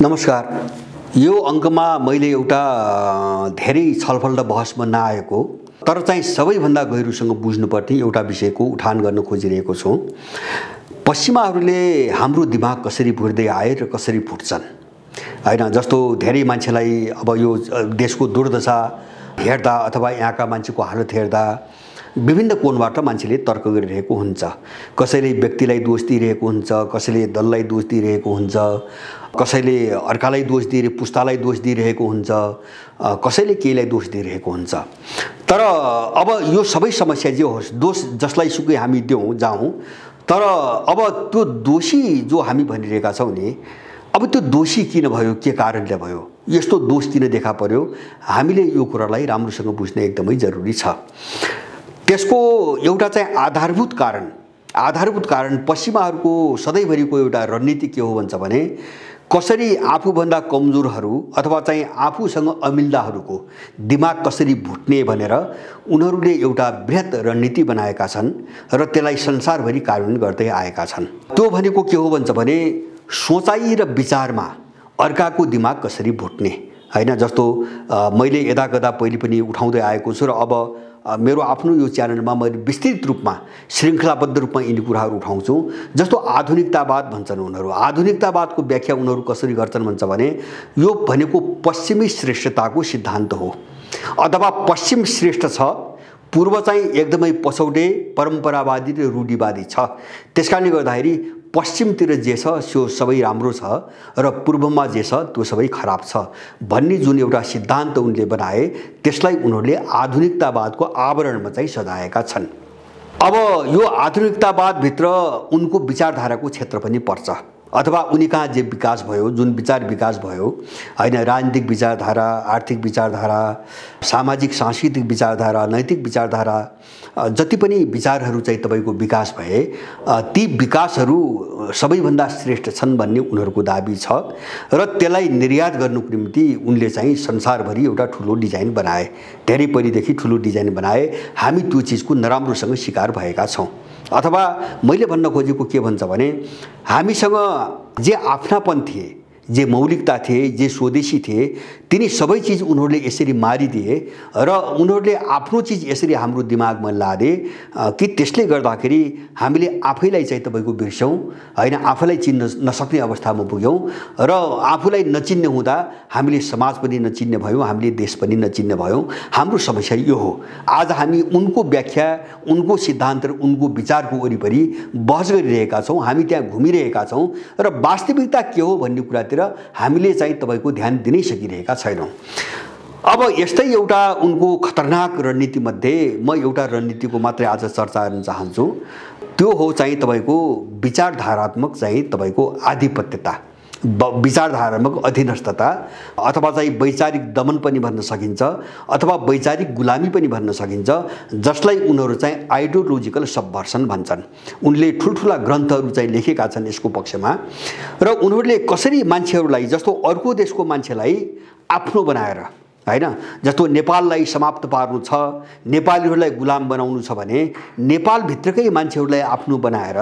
नमस्कार। यो अङ्कमा मैले एउटा धेरै छलफल र बहसमा नआएको तर चाहिँ सबैभन्दा गहिरोसँग बुझ्नुपर्ने एउटा विषयको उठान गर्न खोजिरहेको छु। पश्चिमाहरूले हाम्रो दिमाग कसरी फुट्दै आए र कसरी फुट्छन् हैन। जस्तो धेरै मान्छेलाई अब यो देशको दुर्दशा हेर्दा अथवा यहाँका मान्छेको हालत हेर्दा विभिन्न कोणबाट मान्छेले तर्क गरिरहेको हुन्छ। कसैले व्यक्तिलाई दोष दिइरहेको हुन्छ, कसैले दललाई दोष दिइरहेको हुन्छ, कसैले अर्कालाई दोष दिएर पुस्तालाई दोष दिइरहेको हुन्छ, कसैले केहीलाई दोष दिइरहेको हुन्छ। तर अब यो सबै समस्या जे होस्, दोष जसलाई सुकै हामी दिउँ जाउँ, तर अब त्यो दोषी जो हामी भनिरहेका छौँ नि, अब त्यो दोषी किन भयो, के कारणले भयो, यस्तो दोष किन देखा पर्यो, हामीले यो कुरालाई राम्रोसँग बुझ्न एकदमै जरुरी छ। त्यसको एउटा चाहिँ आधारभूत कारण पश्चिमाहरूको सधैँभरिको एउटा रणनीति के हो भन्छ भने कसरी आफूभन्दा कमजोरहरू अथवा चाहिँ आफूसँग अमिल्दाहरूको दिमाग कसरी भुट्ने भनेर उनीहरूले एउटा बृहत रणनीति बनाएका छन् र त्यसलाई संसारभरि कार्यान्वयन गर्दै आएका छन्। त्यो भनेको के हो भन्छ भने सोचाइ र विचारमा अर्काको दिमाग कसरी भुट्ने हैन। जस्तो मैले यदाकदा पहिले पनि उठाउँदै आएको छु र अब मेरो आफ्नो यो च्यानलमा मैले विस्तृत रूपमा श्रृङ्खलाबद्ध रूपमा यिनी कुराहरू उठाउँछु। जस्तो आधुनिकतावाद भन्छन् उनीहरू। आधुनिकतावादको व्याख्या उनीहरू कसरी गर्छन् भन्छ भने यो भनेको पश्चिमी श्रेष्ठताको सिद्धान्त हो अथवा पश्चिम श्रेष्ठ छ, पूर्व चाहिँ एकदमै पछौटे परम्परावादी र रूढिवादी छ। त्यसकारणले गर्दाखेरि पश्चिमतिर जे छ त्यो सबै राम्रो छ र पूर्वमा जे छ त्यो सबै खराब छ भन्ने जुन एउटा सिद्धान्त उनले बनाए त्यसलाई उनीहरूले आधुनिकतावादको आवरणमा चाहिँ सजाएका छन्। अब यो आधुनिकतावादभित्र उनको विचारधाराको क्षेत्र पनि पर्छ अथवा उनी कहाँ जे विकास भयो, जुन विचार विकास भयो हैन, राजनीतिक विचारधारा, आर्थिक विचारधारा, सामाजिक सांस्कृतिक विचारधारा, नैतिक विचारधारा, जति पनि विचारहरू चाहिँ तपाईको विकास भए ती विकासहरू सबैभन्दा श्रेष्ठ छन् भन्ने उनीहरूको दाबी छ र त्यसलाई निर्यात गर्नुको निम्ति उनले चाहिँ संसारभरि एउटा ठुलो डिजाइन बनाए, धेरै पहिलेदेखि ठुलो डिजाइन बनाए। हामी त्यो चिजको नराम्रोसँग शिकार भएका छौँ। अथवा मैले भन्न खोजेको के भन्छ भने हामीसँग जे आफ्नापन थिए, जे मौलिकता थिए, जे स्वदेशी थिए, तिनी सबै चिज उनीहरूले यसरी मारिदिए र उनीहरूले आफ्नो चिज यसरी हाम्रो दिमागमा लादे कि त्यसले गर्दाखेरि हामीले आफैलाई चाहिँ तपाईको बिर्स्यौँ हैन, आफैलाई चिन्न नसक्ने अवस्थामा पुग्यौँ र आफूलाई नचिन्ने हुँदा हामीले समाज पनि नचिन्ने भयौँ, हामीले देश पनि नचिन्ने भयौँ। हाम्रो समस्या यो हो। आज हामी उनको व्याख्या, उनको सिद्धान्त र उनको विचारको वरिपरि बहस गरिरहेका छौँ, हामी त्यहाँ घुमिरहेका छौँ र वास्तविकता के हो भन्ने कुरातिर हामीले चाहिँ तपाईको ध्यान दिनै सकिरहेका छैनौँ। अब यस्तै एउटा उनको खतरनाक रणनीति मध्ये म एउटा रणनीतिको मात्रै आज चर्चा गर्न चाहन्छु। त्यो हो चाहिँ तपाईको विचारधारात्मक चाहिँ तपाईको आधिपत्यता, विचारधारात्मक अधीनस्थता अथवा चाहिँ वैचारिक दमन पनि भन्न सकिन्छ अथवा वैचारिक गुलामी पनि भन्न सकिन्छ, जसलाई उनीहरू चाहिँ आइडियोलोजिकल सबभर्सन भन्छन्। उनले ठुल्ठुला ग्रन्थहरू चाहिँ लेखेका छन् यसको पक्षमा र उनीहरूले कसरी मान्छेहरूलाई, जस्तो अर्को देशको मान्छेलाई आफ्नो बनाएर हैन, जस्तो नेपाललाई समाप्त पार्नु छ, नेपालीहरूलाई गुलाम बनाउनु छ भने नेपालभित्रकै मान्छेहरूलाई आफ्नो बनाएर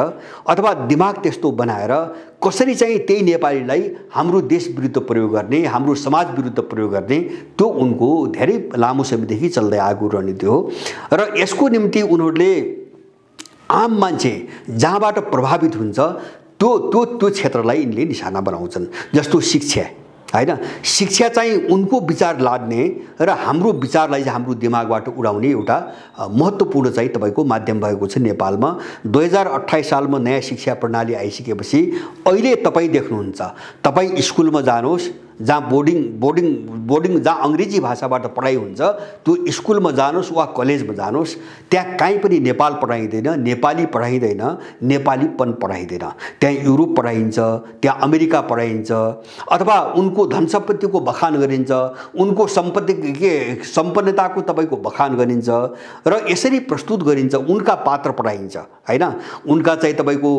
अथवा दिमाग त्यस्तो बनाएर कसरी चाहिँ त्यही नेपालीलाई हाम्रो देश विरुद्ध प्रयोग गर्ने, हाम्रो समाज विरुद्ध प्रयोग गर्ने, त्यो उनको धेरै लामो समयदेखि चल्दै आएको रणनीति हो। र यसको निम्ति उनीहरूले आम मान्छे जहाँबाट प्रभावित हुन्छ त्यो त्यो त्यो क्षेत्रलाई यिनले निशाना बनाउँछन्। जस्तो शिक्षा हैन, शिक्षा चाहिँ उनको विचार लाद्ने र हाम्रो विचारलाई चाहिँ हाम्रो दिमागबाट उडाउने एउटा महत्त्वपूर्ण चाहिँ तपाईको माध्यम भएको छ नेपालमा। 2028 सालमा नयाँ शिक्षा प्रणाली आइसकेपछि अहिले तपाईँ देख्नुहुन्छ, तपाईँ स्कुलमा जानुहोस्, जहाँ बोर्डिङ जहाँ अङ्ग्रेजी भाषाबाट पढाइ हुन्छ त्यो स्कुलमा जानुहोस् वा कलेजमा जानुहोस्, त्यहाँ कहीँ पनि नेपाल पढाइँदैन, नेपाली पढाइँदैन, नेपालीपन पढाइँदैन। त्यहाँ युरोप पढाइन्छ, त्यहाँ अमेरिका पढाइन्छ अथवा उनको धन सम्पत्तिको बखान गरिन्छ, उनको सम्पन्नताको तपाईको बखान गरिन्छ र यसरी प्रस्तुत गरिन्छ। उनका पात्र पढाइन्छ हैन, उनका चाहिँ तपाईको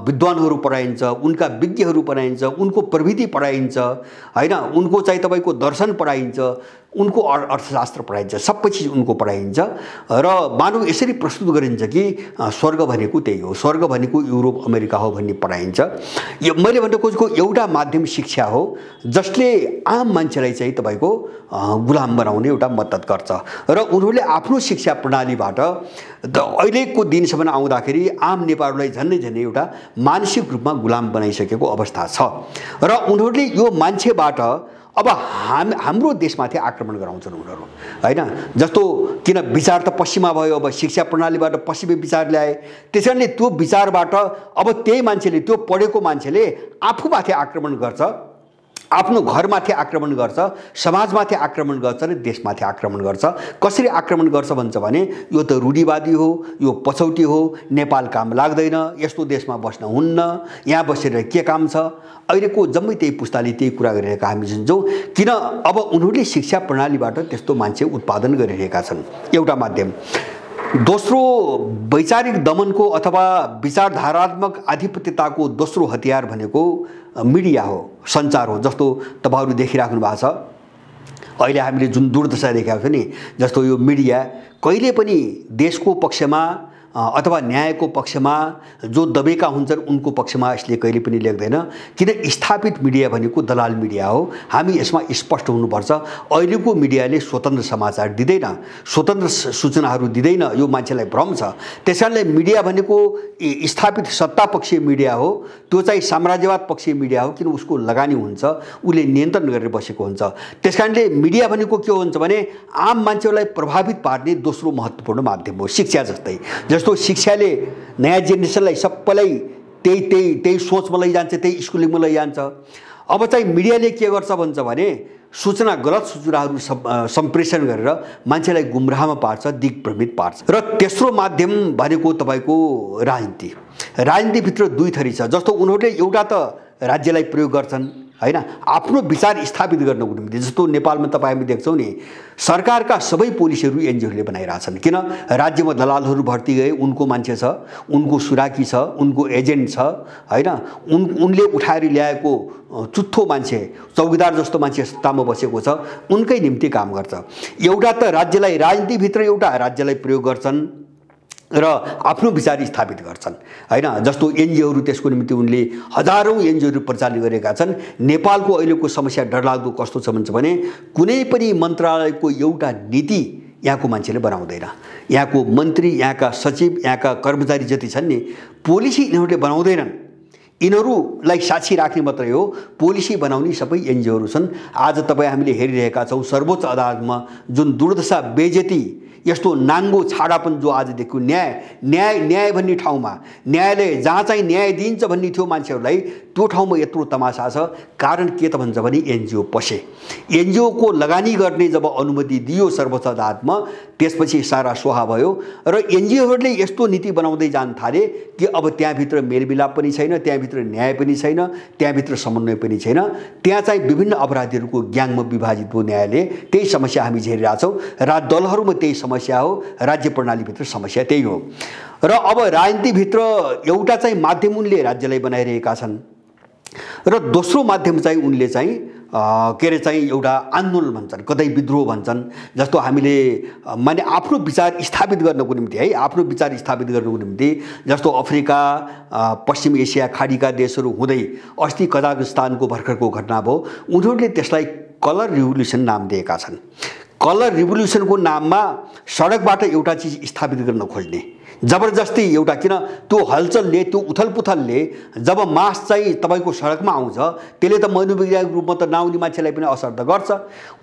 विद्वानहरू पढाइन्छ, उनका विज्ञहरू पढाइन्छ, उनको प्रविधि पढाइन्छ हैन, उनको चाहिँ तपाईको दर्शन पढाइन्छ, उनको अर्थशास्त्र पढाइन्छ, सबै चिज उनको पढाइन्छ र मानव यसरी प्रस्तुत गरिन्छ कि स्वर्ग भनेको त्यही हो, स्वर्ग भनेको युरोप अमेरिका हो भन्ने पढाइन्छ। यो मैले भन्न खोजेको एउटा माध्यम शिक्षा हो जसले आम मान्छेलाई चाहिँ तपाईको गुलाम बनाउने एउटा मद्दत गर्छ र उनीहरूले आफ्नो शिक्षा प्रणालीबाट अहिलेको दिनसम्म आउँदाखेरि आम नेपालीलाई झन्डै झन्डै एउटा मानसिक रूपमा गुलाम बनाइसकेको अवस्था छ र उनीहरूले यो मान्छेबाट अब हाम्रो देशमाथि आक्रमण गराउँछन् उनीहरू, हैन? जस्तो किन विचार त पश्चिममा भयो, अब शिक्षा प्रणालीबाट पश्चिमी विचार ल्याए, त्यसैले त्यो विचारबाट अब त्यही मान्छेले, त्यो पढेको मान्छेले आफूमाथि आक्रमण गर्छ, आफ्नो घरमाथि आक्रमण गर्छ, समाजमाथि आक्रमण गर्छ र देशमाथि आक्रमण गर्छ। कसरी आक्रमण गर्छ भन्छ भने यो त रूढिवादी हो, यो पछौटी हो, नेपाल काम लाग्दैन, यस्तो देशमा बस्न हुन्न, यहाँ बसेर के काम छ। अहिलेको जम्मै त्यही पुस्ताले त्यही कुरा गरिरहेका हामी सुन्छौँ। किन अब उनीहरूले शिक्षा प्रणालीबाट त्यस्तो मान्छे उत्पादन गरिरहेका छन्, एउटा माध्यम। दोस्रो, वैचारिक दमनको अथवा विचारधारात्मक आधिपत्यताको दोस्रो हतियार भनेको मिडिया हो, सञ्चार हो। जस्तो तपाईहरु देखिराख्नु भएको छ अहिले हामीले जुन दुर्दशा देखेका छौं नि, जस्तो यो मिडिया कहिले पनि देशको पक्षमा अथवा न्यायको पक्षमा जो दबेका हुन्छन् उनको पक्षमा यसले कहिले पनि लेख्दैन। किन स्थापित मिडिया भनेको दलाल मिडिया हो, हामी यसमा स्पष्ट हुनुपर्छ। अहिलेको मिडियाले स्वतन्त्र समाचार दिँदैन, स्वतन्त्र सूचनाहरू दिँदैन, यो मान्छेलाई भ्रम छ। त्यसैले मिडिया भनेको स्थापित सत्तापक्षीय मिडिया हो, त्यो चाहिँ साम्राज्यवाद पक्षीय मिडिया हो। किन उसको लगानी हुन्छ, उसले नियन्त्रण गरेर बसेको हुन्छ। त्यसकारणले मिडिया भनेको के हुन्छ भने आम मान्छेलाई प्रभावित पार्ने दोस्रो महत्त्वपूर्ण माध्यम हो, शिक्षा जस्तै। जस्तो शिक्षाले नयाँ जेनेरेसनलाई सबैलाई त्यही सोचमा लैजान्छ, त्यही स्कुलिङमा लैजान्छ। अब चाहिँ मिडियाले के गर्छ भन्छ भने सूचना, गलत सूचनाहरू सम्प्रेषण गरेर मान्छेलाई गुमराहमा पार्छ, दिग्भ्रमित पार्छ। र तेस्रो माध्यम भनेको तपाईको राजनीति। राजनीतिभित्र दुई थरी छ। जस्तो उनीहरूले एउटा त राज्यलाई प्रयोग गर्छन्, हैन, आफ्नो विचार स्थापित गर्नको निम्ति। जस्तो नेपालमा तपाई हामी देख्छौं नि, सरकारका सबै पोलिसीहरू एनजिओले बनाइराछन्। किन? राज्यमा दलालहरू भर्ती गए, उनको मान्छे छ, उनको सुराकी छ, उनको एजेन्ट छ, हैन, उनले उठाएर ल्याएको चुत्थो मान्छे, चौकीदार जस्तो मान्छे सत्तामा बसेको छ, उनकै निम्ति काम गर्छ। एउटा त राज्यलाई, राजनीतिभित्र एउटा राज्यलाई प्रयोग गर्छन् र आफ्नो विचार स्थापित गर्छन्, हैन। जस्तो एनजिओहरू, त्यसको निम्ति उनले हजारौं एनजिओहरू परिचालन गरेका छन्। नेपालको अहिलेको समस्या डरलाग्दो कस्तो छ भन्छ भने कुनै पनि मन्त्रालयको एउटा नीति यहाँको मान्छेले बनाउँदैन। यहाँको मन्त्री, यहाँका सचिव, यहाँका कर्मचारी जति छन् नि, पोलिसी यिनीहरूले बनाउँदैनन्। यिनीहरूलाई साक्षी राख्ने मात्रै हो, पोलिसी बनाउने सबै एनजिओहरू छन्। आज तपाईँ हामीले हेरिरहेका छौँ सर्वोच्च अदालतमा जुन दुर्दशा, बेइज्जती, यस्तो नाङ्गो छाडापन जो आज देखियो। न्याय भन्ने ठाउँमा, न्यायालय जहाँ चाहिँ न्याय दिन्छ भन्ने थियो मान्छेहरूलाई, त्यो ठाउँमा यत्रो तमासा छ। कारण के त भन्छ भने एनजिओ पसे। एनजिओको लगानी गर्ने जब अनुमति दियो सर्वोच्च अदालतमा, त्यसपछि सारा स्वाहा भयो। र एनजिओहरूले यस्तो नीति बनाउँदै जान थाले कि अब त्यहाँभित्र मेलमिलाप पनि छैन, त्यहाँभित्र न्याय पनि छैन, त्यहाँभित्र समन्वय पनि छैन। त्यहाँ चाहिँ विभिन्न अपराधीहरूको ग्याङमा विभाजित भयो न्यायालय। त्यही समस्या हामी झेलिरहेछौँ। दलहरूमा त्यही समस्या हो, राज्य प्रणालीभित्र समस्या त्यही हो। र अब राजनीतिभित्र एउटा चाहिँ माध्यम उनले राज्यलाई बनाइरहेका छन् र दोस्रो माध्यम चाहिँ उनले चाहिँ के अरे चाहिँ एउटा आन्दोलन भन्छन्, कतै विद्रोह भन्छन्। जस्तो हामीले माने आफ्नो विचार स्थापित गर्नको निम्ति, है, आफ्नो विचार स्थापित गर्नको निम्ति, जस्तो अफ्रिका, पश्चिम एसिया खाडीका देशहरू हुँदै अस्ति कजाकिस्तानको भर्खरको घटना भयो, उनीहरूले त्यसलाई कलर रिभोल्युसन नाम दिएका छन्। कलर रिभोल्युसनको नाममा सडकबाट एउटा चिज स्थापित गर्न खोज्ने, जबरजस्ती एउटा। किन? त्यो हलचलले, त्यो उथलपुथलले जब मास चाहिँ तपाईको सडकमा आउँछ, त्यसले त मनोवैज्ञानिक रूपमा त नआउने मान्छेलाई पनि असर त गर्छ।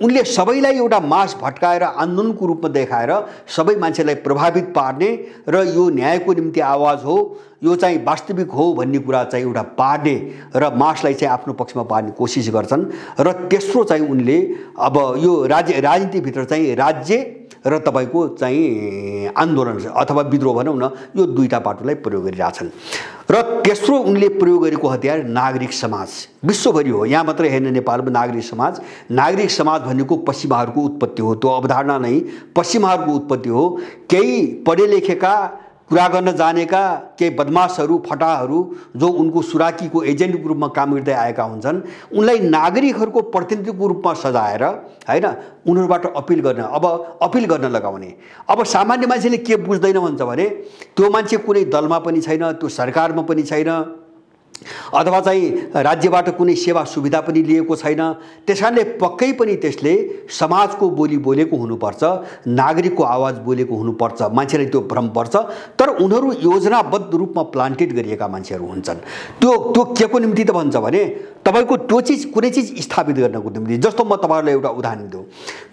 उनले सबैलाई एउटा मास भट्काएर आन्दोलनको रूपमा देखाएर सबै मान्छेलाई प्रभावित पार्ने र यो न्यायको निम्ति आवाज हो, यो चाहिँ वास्तविक हो भन्ने कुरा चाहिँ एउटा पार्ने र मासलाई चाहिँ आफ्नो पक्षमा पार्ने कोसिस गर्छन्। र तेस्रो चाहिँ उनले अब यो राजनीतिभित्र चाहिँ राज्य र तपाईको चाहिँ आन्दोलन अथवा विद्रोह भनौँ न, यो दुईटा बाटोलाई प्रयोग गरिरहेछन्। र तेस्रो उनले प्रयोग गरेको हतियार नागरिक समाज, विश्वभरि हो, यहाँ मात्रै हैन, नेपालमा नागरिक समाज। नागरिक समाज भनेको पश्चिमाहरूको उत्पत्ति हो, त्यो अवधारणा नै पश्चिमाहरूको उत्पत्ति हो। केही पढे लेखेका कुरा गर्न जानेका केही बदमाशहरू फटाहरू जो उनको सुराकीको एजेन्टको रूपमा काम गर्दै आएका हुन्छन् उनलाई नागरिकहरूको प्रतिनिधिको रूपमा सजाएर हैन उनीहरुबाट अपिल गर्न लगाउने। अब सामान्य मान्छेले के बुझ्दैन भन्छ भने त्यो मान्छे कुनै दलमा पनि छैन, त्यो सरकारमा पनि छैन, अथवा चाहिँ राज्यबाट कुनै सेवा सुविधा पनि लिएको छैन। त्यसकारणले पक्कै पनि त्यसले समाजको बोली बोलेको हुनुपर्छ, नागरिकको आवाज बोलेको हुनुपर्छ। मान्छेलाई त्यो भ्रम पर्छ, तर उनीहरू योजनाबद्ध रूपमा प्लान्टेड गरिएका मान्छेहरू हुन्छन्। त्यो केको निम्ति त भन्छ भने तपाईको त्यो चीज कुनै चीज स्थापित गर्नको निम्ति। जस्तो म तपाईहरुलाई एउटा उदाहरण दिउँ।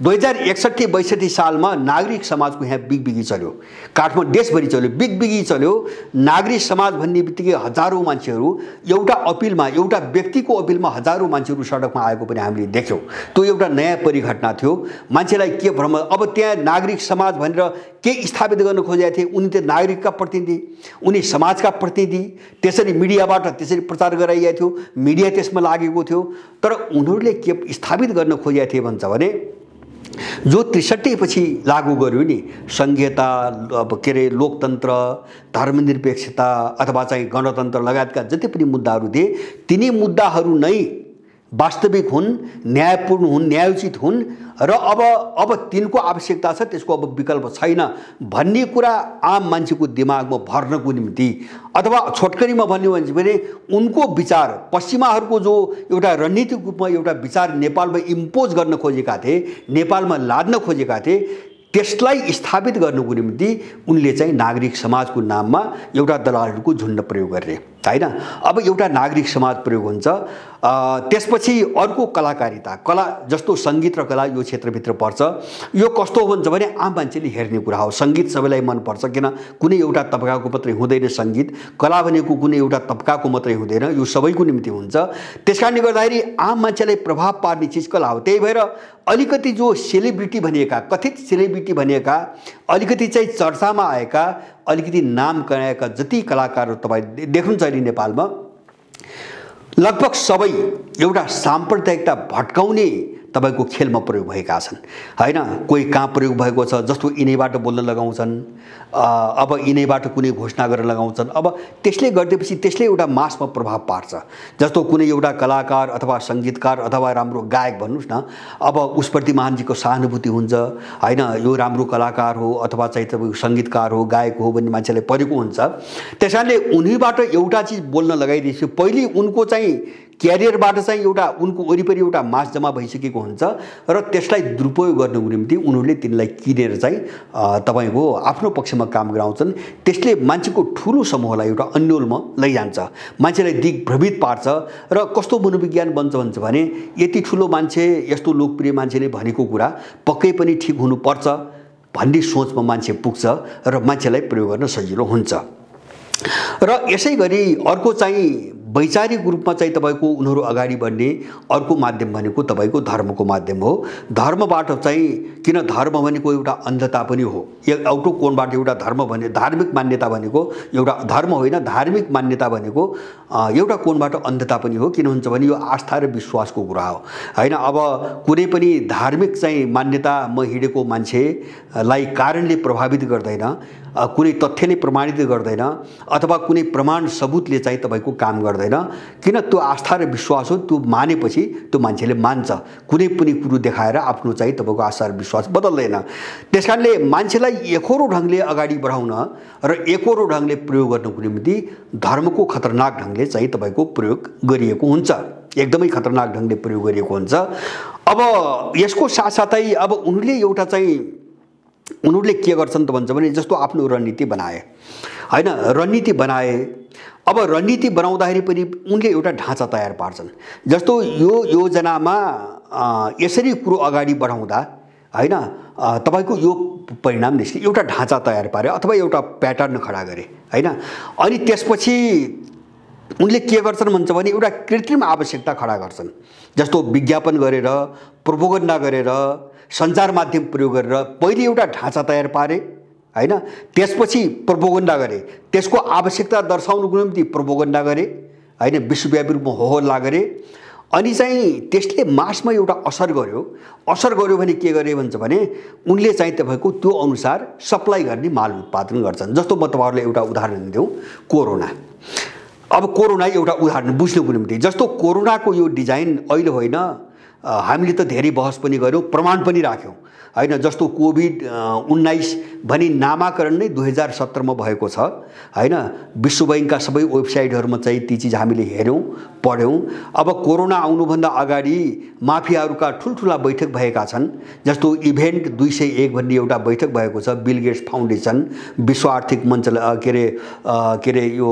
2061-62 सालमा नागरिक समाजको यहाँ बिगबिगी चल्यो, काठमाडौँ देशभरि चल्यो, बिगबिगी चल्यो। नागरिक समाज भन्ने बित्तिकै हजारौं मान्छेहरू एउटा अपिलमा, एउटा व्यक्तिको अपिलमा हजारौं मान्छेहरू सडकमा आएको पनि हामीले देख्यौं। त्यो एउटा नयाँ परिघटना थियो। मान्छेलाई के भ्रम, अब त्यहाँ नागरिक समाज भनेर के स्थापित गर्न खोजेका थिए? उनी त नागरिकका प्रतिनिधि, उनी समाजका प्रतिनिधि, त्यसरी मिडियाबाट त्यसरी प्रचार गराइएको थियो, मिडिया त्यसमा लागेको थियो। तर उनीहरूले के स्थापित गर्न खोजेका थिए भन्छ भने जो 63 पछि लागू गर्यो नि, संघीयता, अब के अरे लोकतन्त्र, धर्मनिरपेक्षता अथवा चाहिँ गणतन्त्र लगायतका जति पनि मुद्दाहरू थिए तिनी मुद्दाहरू नै वास्तविक हुन्, न्यायपूर्ण हुन्, न्यायोचित हुन् र अब तिनको आवश्यकता छ, त्यसको अब विकल्प छैन भन्ने कुरा आम मान्छेको दिमागमा भर्नको निम्ति, अथवा छोटकरीमा भन्नु भने उनको विचार, पश्चिमाहरूको जो एउटा रणनीतिक रूपमा एउटा विचार नेपालमा इम्पोज गर्न खोजेका थिए, नेपालमा लाद्न खोजेका थिए, त्यसलाई स्थापित गर्नको निम्ति उनले चाहिँ नागरिक समाजको नाममा एउटा दलालहरूको झुन्ड प्रयोग गरे हैन। अब एउटा नागरिक समाज प्रयोग हुन्छ, त्यसपछि अर्को कलाकारिता, कला जस्तो संगीत र कला यो क्षेत्रभित्र पर्छ। यो कस्तो हो भन्छ भने आम मान्छेले हेर्ने कुरा हो। संगीत सबैलाई मन पर्छ, किन कुनै एउटा तबकाको मात्रै हुँदैन संगीत, कला भनेको कुनै एउटा तबकाको मात्रै हुँदैन, यो सबैको निम्ति हुन्छ। त्यसकारणले गर्दाखेरि आम मान्छेलाई प्रभाव पार्ने चीज कला हो। त्यही भएर अलिकति जो सेलिब्रिटी भनिएका, कथित सेलिब्रिटी भनिएका, अलिकति चाहिँ चर्चामा आएका, अलिकति नाम कमाएका जति कलाकारहरू तपाईँ देख्नुहुन्छ अहिले नेपालमा, लगभग सबै एउटा साम्प्रदायिकता भट्काउने तपाईको खेलमा प्रयोग भएका छन् हैन। कोही कहाँ प्रयोग भएको छ, जस्तो यिनैबाट बोल्न लगाउँछन्, अब यिनैबाट कुनै घोषणा गरेर लगाउँछन्। अब त्यसले गर्दैपछि त्यसले एउटा मासमा प्रभाव पार्छ। जस्तो कुनै एउटा कलाकार अथवा संगीतकार अथवा राम्रो गायक भन्नुस् न, अब उसप्रति महानजीको सहानुभूति हुन्छ हैन, यो राम्रो कलाकार हो अथवा चाहिँ तपाईको संगीतकार हो, गायक हो भन्ने मान्छेलाई परेको हुन्छ। त्यसैले उनीबाट एउटा चीज बोल्न लगाइदिएपछि पहिले उनको चाहिँ क्यारियरबाट चाहिँ एउटा उनको वरिपरि एउटा मास जम्मा भइसकेको हुन्छ र त्यसलाई दुरुपयोग गर्नको निम्ति उनीहरूले तिनलाई किनेर चाहिँ तपाईको आफ्नो पक्षमा काम गराउँछन्। त्यसले मान्छेको ठूलो समूहलाई एउटा अन्योलमा लैजान्छ, मान्छेलाई दिग्भ्रमित पार्छ र कस्तो मनोविज्ञान बन्छ भने यति ठूलो मान्छे, यस्तो लोकप्रिय मान्छेले भनेको कुरा पक्कै पनि ठीक हुनुपर्छ भन्ने सोचमा मान्छे पुग्छ र मान्छेलाई प्रयोग गर्न सजिलो हुन्छ। र यसैगरी अर्को चाहिँ वैचारिक रूपमा चाहिँ तपाईको उनीहरू अगाडि बढ्ने अर्को माध्यम भनेको तपाईको धर्मको माध्यम हो। धर्मबाट चाहिँ, किन धर्म भनेको एउटा अन्धता पनि हो, एउटा कोणबाट एउटा धर्म भने धार्मिक मान्यता भनेको एउटा धर्म होइन, धार्मिक मान्यता भनेको एउटा कोणबाट अन्धता पनि हो। किन हुन्छ भने यो आस्था र विश्वासको कुरा हो हैन। अब कुनै पनि धार्मिक चाहिँ मान्यतामा हिँडेको मान्छेलाई कारणले प्रभावित गर्दैन, कुनै तथ्यले प्रमाणित गर्दैन अथवा कुनै प्रमाण सबुतले चाहिँ तपाईको काम गर्दैन। किन त्यो आस्था र विश्वास हो, त्यो मानेपछि त्यो मान्छेले मान्छ, कुनै पनि कुरो देखाएर आफ्नो चाहिँ तपाईको आस्था र विश्वास बदल्दैन। त्यसकारणले मान्छेलाई एकोरो ढंगले अगाडि बढाउन र एकोरो ढंगले प्रयोग गर्नको निम्ति धर्मको खतरनाक ढंगले चाहिँ तपाईको प्रयोग गरिएको हुन्छ, एकदमै खतरनाक ढंगले प्रयोग गरिएको हुन्छ। अब यसको साथसाथै अब उनीहरूले के गर्छन् त भन्छ भने जस्तो आफ्नो रणनीति बनाए हैन, रणनीति बनाए। अब रणनीति बनाउँदाखेरि पनि उनले एउटा ढाँचा तयार पार्छन्। जस्तो यो योजनामा यसरी कुरो अगाडि बढाउँदा हैन तपाईको यो परिणाम निस्के, एउटा ढाँचा तयार पारे अथवा एउटा प्याटर्न खडा गरे हैन। अनि त्यसपछि उनले के गर्छन् भन्छ भने एउटा कृत्रिम आवश्यकता खडा गर्छन्। जस्तो विज्ञापन गरेर, प्रोपोगन्डा गरेर, सञ्चार माध्यम प्रयोग गरेर पहिले एउटा ढाँचा तयार पारे हैन, त्यसपछि प्रोपोगन्डा गरे, त्यसको आवश्यकता दर्शाउनको निम्ति प्रोपोगन्डा गरे हैन, विश्वव्यापी रूपमा हो हल्ला गरे। अनि चाहिँ त्यसले मासमा एउटा असर गर्यो भने के गरे भन्छ भने उनले चाहिँ तपाईको त्यो अनुसार सप्लाई गर्ने माल उत्पादन गर्छन्। जस्तो म तपाईहरुलाई एउटा उदाहरण दिउँ, कोरोना। अब कोरोना एउटा उदाहरण बुझ्नुको निम्ति, जस्तो कोरोनाको यो डिजाइन अहिले होइन, हामीले त धेरै बहस पनि गर्यौं, प्रमाण पनि राख्यौं हैन। जस्तो कोभिड-19 भनी नामाकरण नै 2017 मा भएको छ हैन। विश्व बैंकका सबै वेबसाइटहरुमा चाहिँ ती चीज हामीले हेर्यौं, पढ्यौं। अब कोरोना आउनुभन्दा अगाडि माफियाहरुका ठुलठुला बैठक भएका छन्। जस्तो इभेन्ट 201 भन्ने एउटा बैठक भएको छ, बिल गेट्स फाउन्डेसन, विश्व आर्थिक मञ्च के रे यो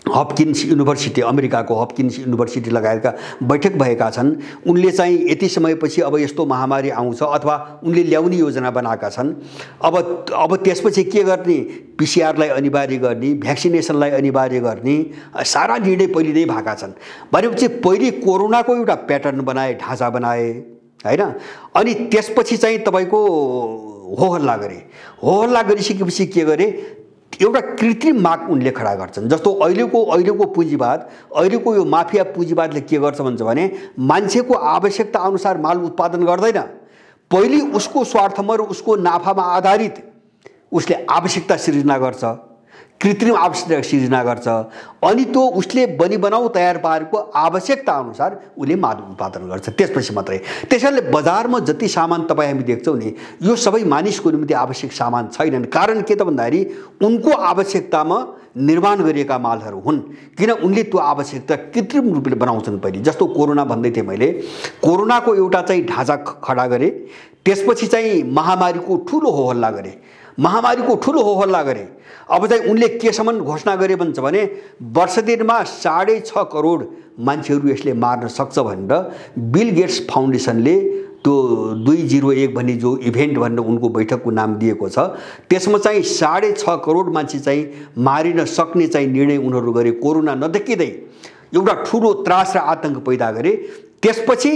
हपकिन्स युनिभर्सिटी, अमेरिकाको हपकिन्स युनिभर्सिटी लगायतका बैठक भएका छन्। उनले चाहिँ यति समयपछि अब यस्तो महामारी आउँछ अथवा उनले ल्याउने योजना बनाएका छन्। अब त्यसपछि के गर्ने, पीसीआरलाई अनिवार्य गर्ने, भ्याक्सिनेसनलाई अनिवार्य गर्ने, सारा निर्णय पहिले नै भएका छन्। भनेपछि पहिले कोरोनाको एउटा प्याटर्न बनाए, ढाँचा बनाए हैन। अनि त्यसपछि चाहिँ तपाईको होहल्ला गरिसकेपछि के गरे, एउटा कृत्रिम माग उनले खडा गर्छन्। जस्तो अहिलेको पुँजीवाद, अहिलेको यो माफिया पुँजीवादले के गर्छ भन्छ भने मान्छेको आवश्यकता अनुसार माल उत्पादन गर्दैन। पहिले उसको स्वार्थमा र उसको नाफामा आधारित उसले आवश्यकता सिर्जना गर्छ, कृत्रिम आवश्यकता सिर्जना गर्छ। अनि त्यो उसले बनाउ तयार पारेको आवश्यकता अनुसार उसले माल उत्पादन गर्छ, त्यसपछि मात्रै। त्यसैले बजारमा जति सामान तपाई हामी देख्छौं नि, यो सबै मानिसको निम्ति आवश्यक सामान छैनन्। कारण के त भन्दाखेरि उनको आवश्यकतामा निर्माण गरिएका मालहरू हुन्, किन उनले त्यो आवश्यकता कृत्रिम रूपले बनाउँछन् पहिले। जस्तो कोरोना भन्दै थिए मैले, कोरोनाको एउटा चाहिँ ढाँचा खडा गरे, त्यसपछि चाहिँ महामारीको ठूलो होहल्ला गरे। अब चाहिँ उनले केसम्म घोषणा गरे भन्छ भने वर्ष दिनमा 6.5 करोड मान्छेहरू यसले मार्न सक्छ भनेर बिल गेट्स फाउन्डेसनले त्यो 201 भन्ने जो इभेन्ट भनेर उनको बैठकको नाम दिएको छ, त्यसमा चाहिँ 6.5 करोड मान्छे चाहिँ मारिन सक्ने चाहिँ निर्णय उनीहरू गरे। कोरोना नदेखिँदै एउटा ठूलो त्रास र आतंक पैदा गरे। त्यसपछि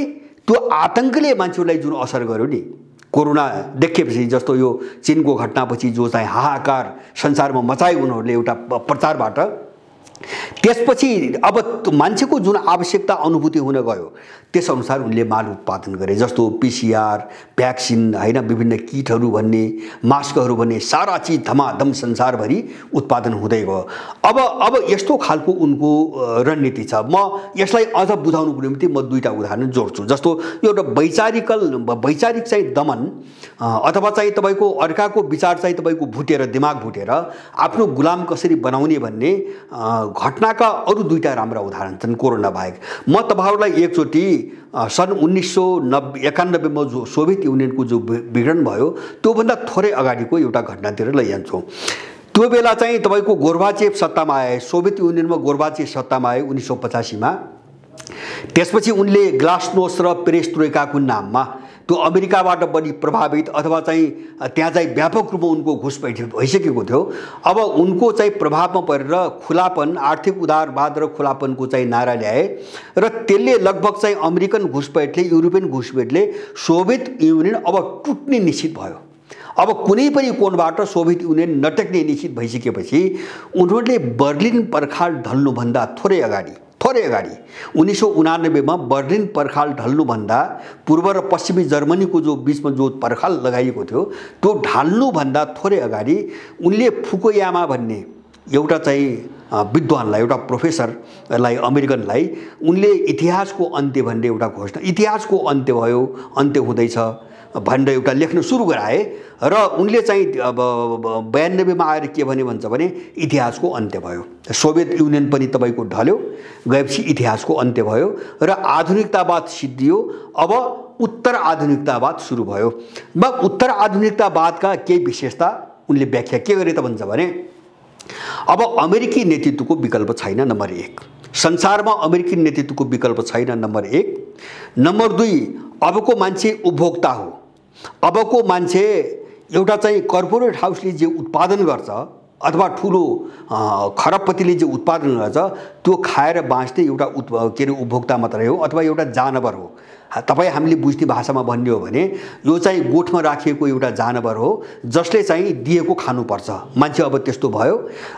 त्यो आतंकले मान्छेहरूलाई जुन असर गर्यो नि, कोरोना देखेपछि, जस्तो यो चीनको घटनापछि जो चाहिँ हाहाकार संसारमा मचाए उनीहरूले एउटा प्रचारबाट, त्यसपछि अब मान्छेको जुन आवश्यकता अनुभूति हुन गयो त्यसअनुसार उनले माल उत्पादन गरे। जस्तो पीसीआर, भ्याक्सिन हैन, विभिन्न किटहरू भन्ने, मास्कहरू भन्ने, सारा चीज धमाधम संसारभरि उत्पादन हुँदै गयो। अब यस्तो खालको उनको रणनीति छ। म यसलाई अझ बुझाउनुको निम्ति म दुईटा उदाहरण जोड्छु। जस्तो एउटा वैचारिक चाहिँ दमन अथवा चाहिँ तपाईको अर्काको विचार चाहिँ तपाईको भुटेर, दिमाग भुटेर आफ्नो गुलाम कसरी बनाउने भन्ने घटनाका अरु दुईटा राम्रा उदाहरण छन् कोरोना बाहेक। म तपाईहरुलाई एकचोटी सन् 1991 मा जो सोभियत युनियनको जो विघटन भयो त्योभन्दा थोरै अगाडिको एउटा घटनातिर लैजान्छु। त्यो बेला चाहिँ तपाईको गोर्बाचेभ सत्तामा आए, सोभियत युनियनमा गोर्बाचेभ सत्तामा आए 1985 मा। त्यसपछि उनले ग्लासनोस्ट र पेरेस्ट्रोइकाको नाममा त्यो अमेरिकाबाट बढी प्रभावित अथवा चाहिँ त्यहाँ चाहिँ व्यापक रूपमा उनको घुसपैठ भइसकेको थियो। अब उनको चाहिँ प्रभावमा परेर खुलापन, आर्थिक उदारवाद र खुलापनको चाहिँ नारा ल्याए र त्यसले लगभग चाहिँ अमेरिकन घुसपैठले, युरोपियन घुसपैठले सोभियत युनियन अब टुट्ने निश्चित भयो। अब कुनै पनि कोणबाट सोभियत युनियन नटेक्ने निश्चित भइसकेपछि उनीहरूले बर्लिन पर्खाल ढल्नुभन्दा थोरै अगाडि 1989 मा बर्लिन पर्खाल ढल्नुभन्दा पूर्व र पश्चिमी जर्मनीको जो बीचमा जो पर्खाल लगाइएको थियो त्यो ढल्नुभन्दा थोरै अगाडि उनले फुकुयामा भन्ने एउटा चाहिँ विद्वानलाई, एउटा प्रोफेसरलाई, अमेरिकनलाई उनले इतिहासको अन्त्य भन्ने एउटा घोषणा, इतिहासको अन्त्य भयो, अन्त्य हुँदैछ भनेर एउटा लेख्न सुरु गराए र उनले चाहिँ अब 92 मा आएर के भने भन्छ भने इतिहासको अन्त्य भयो। सोभियत युनियन पनि तपाईको ढल्यो, गएपछि इतिहासको अन्त्य भयो र आधुनिकतावाद सिद्धियो। अब उत्तर आधुनिकतावाद सुरु भयो। उत्तर आधुनिकतावादका केही विशेषता उनले व्याख्या के गरे त भन्छ भने अब अमेरिकी नेतृत्वको विकल्प छैन, नम्बर 1। संसारमा अमेरिकी नेतृत्वको विकल्प छैन, नम्बर 1। नम्बर 2, अबको मान्छे उपभोक्ता हो। अबको मान्छे एउटा चाहिँ कर्पोरेट हाउसले जे उत्पादन गर्छ अथवा ठुलो खरबपतिले जे उत्पादन गर्छ त्यो खाएर बाँच्ने एउटा उपभोक्ता मात्रै हो अथवा एउटा जानवर हो। तपाईँ हामीले बुझ्ने भाषामा भन्ने हो भने यो चाहिँ गोठमा राखिएको एउटा जानवर हो जसले चाहिँ दिएको खानुपर्छ। मान्छे अब त्यस्तो भयो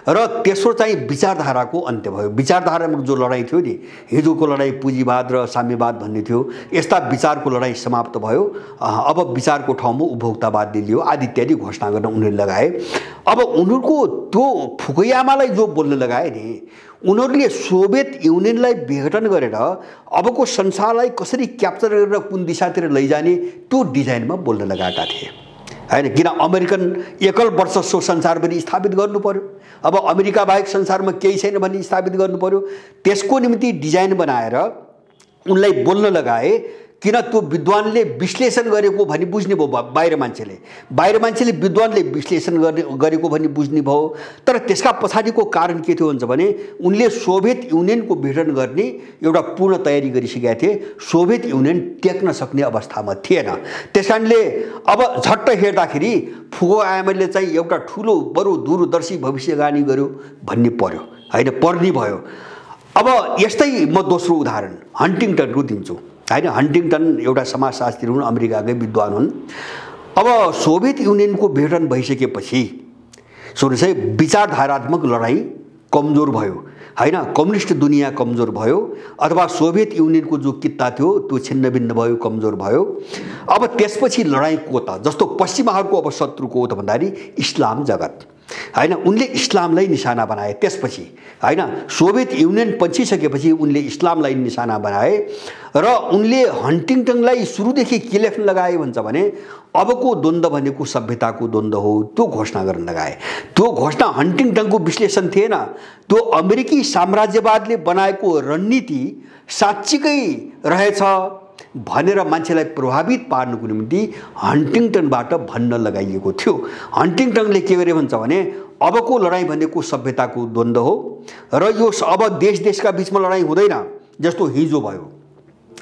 र तेस्रो चाहिँ विचारधाराको अन्त्य भयो। विचारधारामा जो लडाइँ थियो नि, हिजोको लडाइँ पुँजीवाद र साम्यवाद भन्ने थियो, यस्ता विचारको लडाइँ समाप्त भयो। अब विचारको ठाउँमा उपभोक्तावाद लियो आदि इत्यादि घोषणा गर्न उनीहरूले लगाए। अब उनीहरूको त्यो फुकुयामालाई जो बोल्न लगाए नि, उनीहरूले सोभियत युनियनलाई विघटन गरेर अबको संसारलाई कसरी क्याप्चर गरेर कुन दिशातिर लैजाने त्यो डिजाइनमा बोल्न लगाएका थिए हैन। किन अमेरिकन एकल वर्चस्व संसारभरि स्थापित गर्नु पर्यो, अब अमेरिका बाहेक संसारमा केही छैन भन्ने स्थापित गर्नु पर्यो। त्यसको निम्ति डिजाइन बनाएर उनलाई बोल्न लगाए। किन त्यो विद्वानले विश्लेषण गरेको भनी बुझ्ने भयो बाहिर मान्छेले विद्वानले विश्लेषण गरेको भनी बुझ्ने भयो। तर त्यसका पछाडिको कारण के थियो भन्छ भने उनले सोभियत युनियनको विघटन गर्ने एउटा पूर्ण तयारी गरिसकेका थिए। सोभियत युनियन टेक्न सक्ने अवस्थामा थिएन। त्यसकारणले अब झट्ट हेर्दाखेरि फुकुयामाले चाहिँ एउटा ठुलो बरु दूरदर्शी भविष्यवाणी गर्यो भन्ने पर्यो हैन, पर्ने भयो। अब यस्तै म दोस्रो उदाहरण हन्टिङटनको दिन्छु हैन। हन्टिङटन एउटा समाजशास्त्री हुन्, अमेरिकाकै विद्वान हुन्। अब सोभियत युनियनको विघटन भइसकेपछि सुन्नुहोस् है, विचारधारात्मक लडाईँ कमजोर भयो हैन, कम्युनिस्ट दुनियाँ कमजोर भयो अथवा सोभियत युनियनको जो कित्ता थियो त्यो छिन्नभिन्न भयो, कमजोर भयो। अब त्यसपछि लडाईँ को त, जस्तो पश्चिमाहरूको अब शत्रु को त भन्दाखेरि इस्लाम जगत हैन। उनले इस्लामलाई निशाना बनाए। त्यसपछि हैन, सोभियत युनियन पन्छिसकेपछि उनले इस्लामलाई निशाना बनाए र उनले हन्टिङटनलाई सुरुदेखि के लेख्न लगाए भन्छ भने अबको द्वन्द्व भनेको सभ्यताको द्वन्द्व हो, त्यो घोषणा गर्न लगाए। त्यो घोषणा हन्टिङटनको विश्लेषण थिएन, त्यो अमेरिकी साम्राज्यवादले बनाएको रणनीति साँच्चीकै रहेछ भनेर मान्छेलाई प्रभावित पार्नको निम्ति हन्टिङटनबाट भन्न लगाइएको थियो। हन्टिङटनले के गरे भन्छ भने अबको लडाईँ भनेको सभ्यताको द्वन्द्व हो र यो अब देशका बीचमा लडाईँ हुँदैन जस्तो हिजो भयो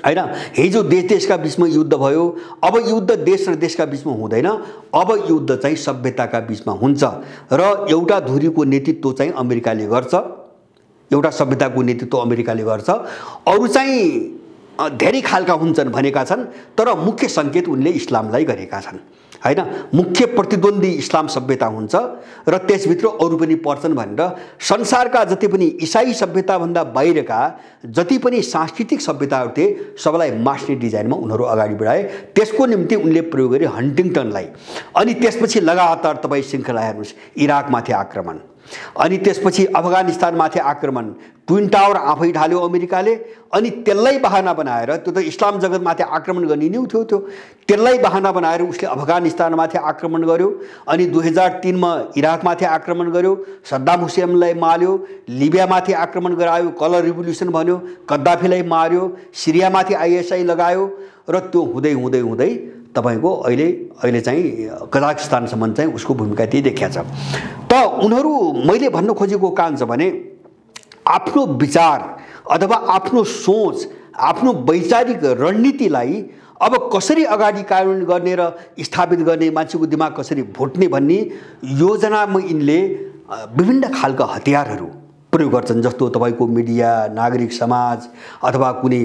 हैन। हिजो देशका बीचमा युद्ध भयो, अब युद्ध देश र देशका बीचमा हुँदैन, अब युद्ध चाहिँ सभ्यताका बीचमा हुन्छ र एउटा धुरीको नेतृत्व चाहिँ अमेरिकाले गर्छ, एउटा सभ्यताको नेतृत्व अमेरिकाले गर्छ। अरु चाहिँ धेरै खालका हुन्छन् भनेका छन्, तर मुख्य सङ्केत उनले इस्लामलाई गरेका छन् हैन। मुख्य प्रतिद्वन्दी इस्लाम सभ्यता हुन्छ र त्यसभित्र अरू पनि पर्छन् भनेर संसारका जति पनि इसाई सभ्यताभन्दा बाहिरका जति पनि सांस्कृतिक सभ्यताहरू थिए सबैलाई मास्ने डिजाइनमा उनीहरू अगाडि बढाए। त्यसको निम्ति उनले प्रयोग गरे हन्टिङटनलाई। अनि त्यसपछि लगातार तपाईँ श्रृङ्खला हेर्नुहोस्, इराकमाथि आक्रमण, अनि त्यसपछि अफगानिस्तानमाथि आक्रमण, ट्विन टावर आफै ढाल्यो अमेरिकाले, अनि त्यसलाई बहाना बनाएर, त्यो त इस्लाम जगतमाथि आक्रमण गर्ने नै थियो, त्यसलाई बहाना बनाएर उसले अफगानिस्तानमाथि आक्रमण गर्यो, अनि 2003 मा इराकमाथि आक्रमण गर्यो, सद्दाम हुसेनलाई मार्यो, लिबियामाथि आक्रमण गरायो, कलर रिभोल्युसन भन्यो, कद्दाफीलाई मार्यो, सिरियामाथि आइएसआई लगायो र त्यो हुँदै हुँदै हुँदै तपाईको अहिले चाहिँ कजाकिस्तानसम्म चाहिँ उसको भूमिका त्यही देखिया छ। त उनीहरू मैले भन्न खोजेको कारण छ भने आफ्नो विचार अथवा आफ्नो सोच, आफ्नो वैचारिक रणनीतिलाई अब कसरी अगाडि कार्यान्वयन गर्ने र स्थापित गर्ने, मान्छेको दिमाग कसरी भुट्ने भन्ने योजनामा यिनले विभिन्न खालका हतियारहरू प्रयोग गर्छन्। जस्तो तपाईको मिडिया, नागरिक समाज अथवा कुनै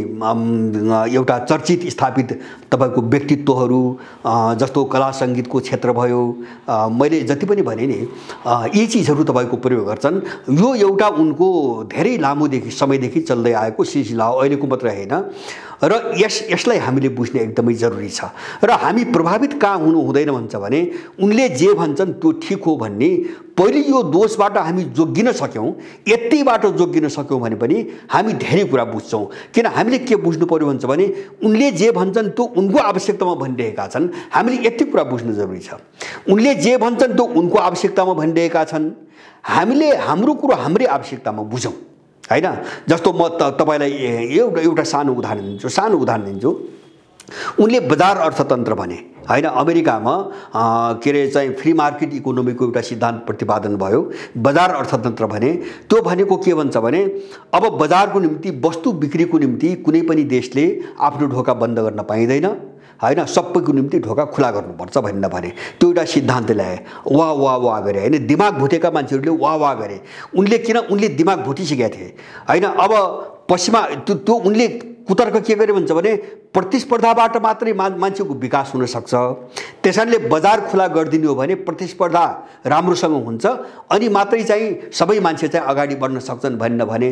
एउटा चर्चित स्थापित तपाईको व्यक्तित्वहरू, जस्तो कला सङ्गीतको क्षेत्र भयो, मैले जति पनि भने नि यी चिजहरू तपाईको प्रयोग गर्छन्। यो एउटा उनको धेरै लामोदेखि समयदेखि चल्दै आएको सिलसिला हो, अहिलेको मात्र होइन। र यसलाई हामीले बुझ्ने एकदमै जरुरी छ र हामी प्रभावित कहाँ हुनु हुँदैन भन्छ भने उनले जे भन्छन् त्यो ठिक हो भन्ने पहिले यो दोषबाट हामी जोगिन सक्यौं, यतिबाट जोगिन सक्यौं भने पनि हामी धेरै कुरा बुझ्छौं। किन हामीले के बुझ्नु पर्यो भन्छ भने उनले जे भन्छन् त्यो उनको आवश्यकतामा भनिरहेका छन्, हामीले यति कुरा बुझ्नु जरुरी छ। उनले जे भन्छन् त्यो उनको आवश्यकतामा भनिरहेका छन्, हामीले हाम्रो कुरा हाम्रै आवश्यकतामा बुझौं हैन। जस्तो म तपाईलाई एउटा सानो उदाहरण दिन्छु। उनले बजार अर्थतन्त्र भने हैन, अमेरिकामा के रे चाहिँ फ्री मार्केट इकोनोमीको एउटा सिद्धान्त प्रतिपादन भयो, बजार अर्थतन्त्र भने। त्यो भनेको के भन्छ भने अब बजारको निम्ति, वस्तु बिक्रीको निम्ति कुनै पनि देशले आफ्नो ढोका बन्द गर्न पाइँदैन हैन, सबैको निम्ति ढोका खुला गर्नुपर्छ भने त्यो एउटा सिद्धान्त ल्याए। वाह गरे हैन, दिमाग भुटेका मान्छेहरूले वाह गरे। उनले दिमाग भुटिसकेका थिए हैन। अब पश्चिमा त्यो उनले कुतर्क के गरे भन्छ भने प्रतिस्पर्धाबाट मात्रै मान्छेको विकास हुन सक्छ। त्यसैले बजार खुला गरिदिनु हो भने प्रतिस्पर्धा राम्रोसँग हुन्छ अनि मात्रै चाहिँ सबै मान्छे चाहिँ अगाडि बढ्न सक्छन् भने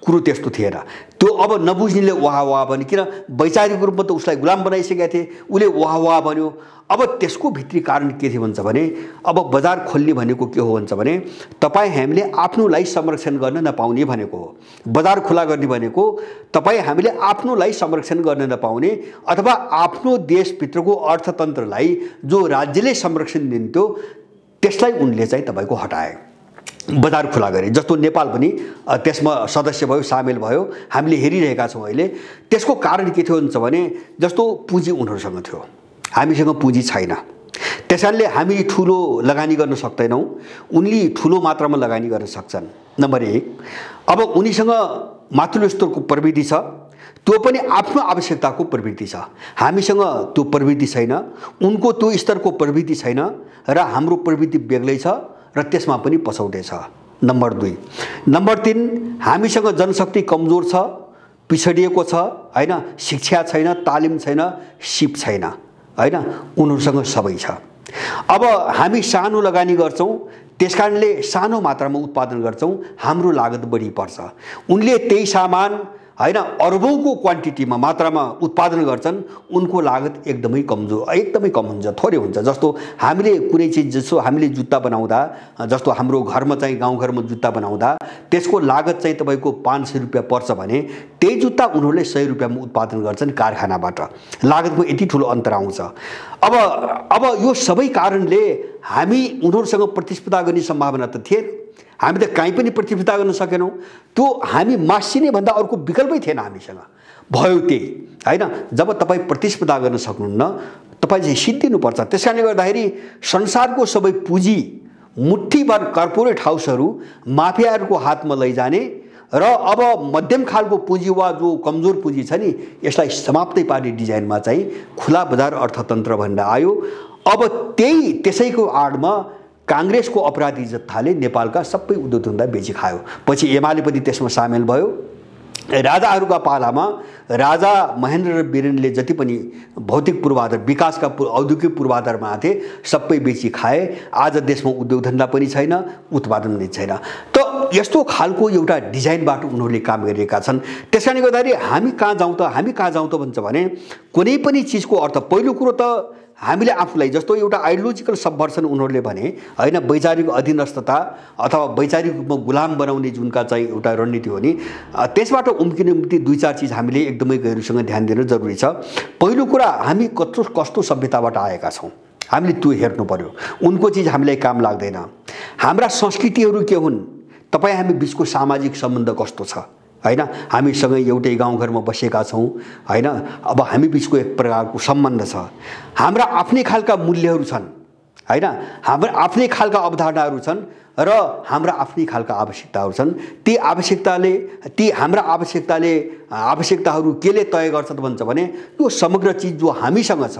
कुरो त्यस्तो थिएन। त्यो अब नबुझ्नेले वाह वाह भन्यो, किन वैचारिक रूपमा त उसलाई गुलाम बनाइसकेका थिए, उसले वाह वाह भन्यो। अब त्यसको भित्री कारण के थियो भन्छ भने अब बजार खोल्ने भनेको के हो भन्छ भने तपाईँ हामीले आफ्नोलाई संरक्षण गर्न नपाउने भनेको हो। बजार खुला गर्ने भनेको तपाईँ हामीले आफ्नोलाई संरक्षण गर्न नपाउने अथवा आफ्नो देशभित्रको अर्थतन्त्रलाई जो राज्यले संरक्षण दिन्थ्यो त्यसलाई उनले चाहिँ तपाईँको हटाए, बजार खुला गरे। जस्तो नेपाल पनि त्यसमा सदस्य भयो, सामेल भयो, हामीले हेरिरहेका छौँ अहिले। त्यसको कारण के थियो भन्छ भने जस्तो पुँजी उनीहरूसँग थियो, हामीसँग पुँजी छैन, त्यसैले हामी ठुलो लगानी गर्न सक्दैनौँ, उनले ठुलो मात्रामा लगानी गर्न सक्छन्। नम्बर 1, अब उनीसँग माथिल्लो स्तरको प्रविधि छ, त्यो पनि आफ्नो आवश्यकताको प्रवृत्ति छ। हामीसँग त्यो प्रवृत्ति छैन, उनको त्यो स्तरको प्रवृत्ति छैन र हाम्रो प्रवृत्ति बेग्लै छ र त्यसमा पनि पछौटे छ। नम्बर 2, नम्बर 3, हामीसँग जनशक्ति कमजोर छ, पिछडिएको छ, हैन, शिक्षा छैन, तालिम छैन, सिप छैन, हैन, उनीहरूसँग सबै छ। अब हामी सानो लगानी गर्छौं, त्यसकारणले सानो मात्रामा उत्पादन गर्छौं, हाम्रो लागत बढी पर्छ। उनले त्यही सामान हैन अरबौंको क्वान्टिटीमा मात्रामा उत्पादन गर्छन्, उनको लागत एकदमै कम हुन्छ, थोरै हुन्छ। जस्तो हामीले कुनै चीज, जस्तो हामीले जुत्ता बनाउँदा, जस्तो हाम्रो घरमा चाहिँ गाउँघरमा जुत्ता बनाउँदा त्यसको लागत चाहिँ तपाईको 500 रुपैयाँ पर्छ भने त्यही जुत्ता उनीहरूले 100 रुपैयाँमा उत्पादन गर्छन् कारखानाबाट। लागतको यति ठुलो अन्तर आउँछ। अब यो सबै कारणले हामी उनीहरूसँग प्रतिस्पर्धा गर्ने सम्भावना त थिएन, हामी त कहीँ पनि प्रतिस्पर्धा गर्न सकेनौँ। त्यो हामी मासिने भन्दा अर्को विकल्पै थिएन हामीसँग, भयो त्यही, हैन। जब तपाईँ प्रतिस्पर्धा गर्न सक्नुहुन्न तपाईँ चाहिँ सिद्धिनुपर्छ। त्यसकारणले गर्दाखेरि संसारको सबै पुँजी मुठ्ठीभर कर्पोरेट हाउसहरू माफियाहरूको हातमा लैजाने र अब मध्यम खालको पुँजी वा जो कमजोर पुँजी छ नि यसलाई समाप्तै पार्ने डिजाइनमा चाहिँ खुला बजार अर्थतन्त्र भनेर आयो। अब त्यसैको आडमा कांग्रेसको अपराधी जत्थाले नेपालका सबै उद्योगधन्दा बेची खायो। पछि एमाले पनि त्यसमा सामेल भयो। राजाहरूका पालामा राजा महेन्द्र र वीरेन्द्रले जति पनि भौतिक पूर्वाधार, विकासका औद्योगिक पूर्वाधारमा थिए सबै बेची खाए। आज देशमा उद्योगधन्दा पनि छैन, उत्पादन पनि छैन। त यस्तो खालको एउटा डिजाइनबाट उनीहरूले काम गरिरहेका छन्। त्यसकारणले गर्दाखेरि हामी कहाँ जाउँ त भन्छ भने कुनै पनि चिजको अर्थ, पहिलो कुरो त हामीले आफूलाई, जस्तो एउटा आइडियोलोजिकल सबभर्सन उनीहरूले भने हैन, वैचारिक अधीनस्थता अथवा वैचारिक रूपमा गुलाम बनाउने जुनका चाहिँ एउटा रणनीति हो नि, त्यसबाट उम्किने निम्ति 2-4 चीज हामीले एकदमै गहिरोसँग ध्यान दिन जरुरी छ। पहिलो कुरा, हामी कस्तो सभ्यताबाट आएका छौं, हामीले त्यो हेर्नु पर्यो। उनको चीज हामीलाई काम लाग्दैन। हाम्रा संस्कृतिहरू के हुन्, तपाईँ हामी बीचको सामाजिक सम्बन्ध कस्तो छ, हैन, हामीसँग एउटै गाउँघरमा बसेका छौं, हैन। अब हामी बीचको एक प्रकारको सम्बन्ध छ। हाम्रा आफ्नै खालका मूल्यहरू छन्, हैन, हाम्रा आफ्नै खालका अवधारणाहरू छन् र हाम्रा आफ्नै खालका आवश्यकताहरू छन्। ती हाम्रा आवश्यकताहरू केले तय गर्छ त भन्छ भने यो समग्र चीज जो हामीसँग छ,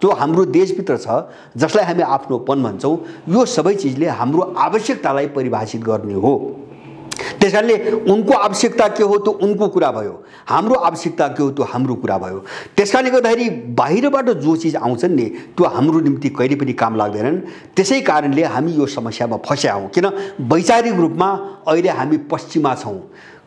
जो हाम्रो देशभित्र छ, जसलाई हामी आफ्नोपन भन्छौं, यो सबै चीजले हाम्रो आवश्यकतालाई परिभाषित गर्ने हो। त्यसकारणले उनको आवश्यकता के हो त्यो उनको कुरा भयो, हाम्रो आवश्यकता के हो त्यो हाम्रो कुरा भयो। त्यसकारणले गर्दाखेरि बाहिरबाट जो चीज आउँछन् नि त्यो हाम्रो निम्ति कहिले पनि काम लाग्दैनन्। त्यसै कारणले हामी यो समस्यामा फस्या हौं। किन वैचारिक रूपमा अहिले हामी पश्चिमा छौं,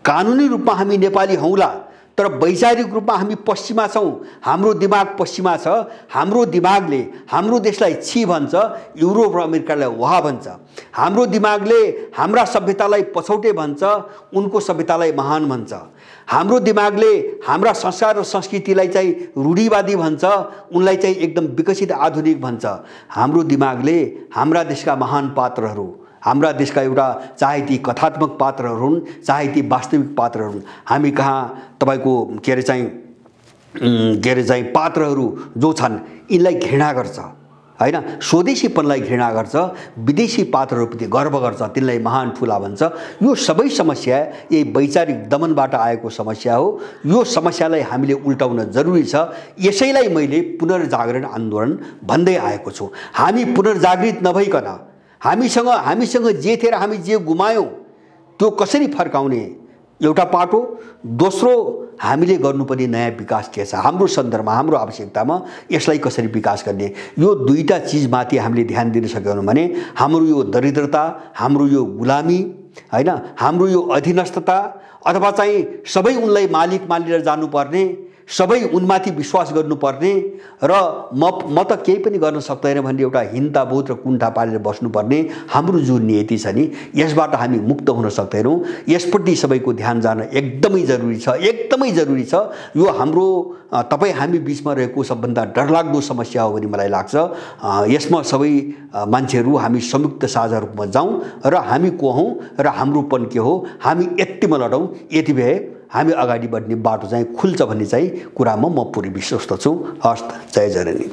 कानुनी रूपमा हामी नेपाली हौला, तर वैचारिक रूपमा हामी पश्चिमा छौं। हाम्रो दिमाग पश्चिमा छ। हाम्रो दिमागले हाम्रो देशलाई छि भन्छ, युरोप र अमेरिकालाई वाह भन्छ। हाम्रो दिमागले हाम्रा सभ्यतालाई पछौटे भन्छ, उनको सभ्यतालाई महान भन्छ। हाम्रो दिमागले हाम्रा संस्कार र संस्कृतिलाई चाहिँ रूढिवादी भन्छ, उनलाई चाहिँ एकदम विकसित आधुनिक भन्छ। हाम्रो दिमागले हाम्रा देशका महान पात्रहरू, हाम्रा देशका एउटा चाहे ती कथात्मक पात्रहरू हुन्, चाहे ती वास्तविक पात्रहरू हुन्, हामी कहाँ तपाईको के अरे चाहिँ पात्रहरू जो छन् यिनलाई घृणा गर्छ, हैन, स्वदेशीपनलाई घृणा गर्छ, विदेशी पात्रहरूप्रति गर्व गर्छ, तिनलाई महान ठुला भन्छ। यो सबै समस्या यही वैचारिक दमनबाट आएको समस्या हो। यो समस्यालाई हामीले उल्टाउन जरुरी छ। यसैलाई मैले पुनर्जागरण आन्दोलन भन्दै आएको छु। हामी पुनर्जागृत नभइकन हामीसँग जे थिए र हामी जे गुमायौं त्यो कसरी फर्काउने एउटा पाटो। दोस्रो, हामीले गर्नुपर्ने नयाँ विकास के छ, हाम्रो सन्दर्भमा, हाम्रो आवश्यकतामा यसलाई कसरी विकास गर्ने, यो दुईटा चिजमाथि हामीले ध्यान दिन सकेनौँ भने हाम्रो यो दरिद्रता, हाम्रो यो गुलामी हैन, हाम्रो यो अधीनस्थता अथवा चाहिँ सबै उनलाई मालिक मानेर जानुपर्ने, सबै उनमाथि विश्वास गर्नुपर्ने र म त केही पनि गर्न सक्दैन भन्ने एउटा हिन्ताबोध र कुण्ठा पालेर बस्नुपर्ने हाम्रो जुन नियति छ नि, यसबाट हामी मुक्त हुन सक्दैनौँ। यसपट्टि सबैको ध्यान जान एकदमै जरुरी छ, एकदमै जरुरी छ। यो हाम्रो तपाईँ हामी बिचमा रहेको सबभन्दा डरलाग्दो समस्या हो भन्ने मलाई लाग्छ। यसमा सबै मान्छेहरू हामी संयुक्त साझा रूपमा जाउँ र हामी को हौँ र हाम्रोपन के हो, हामी यतिमा लडौँ, यति भए हामी अगाडि बढ्ने बाटो चाहिँ खुल्छ भन्ने चाहिँ कुरामा म पुरै विश्वस्त छु। हस्त, जय जननी।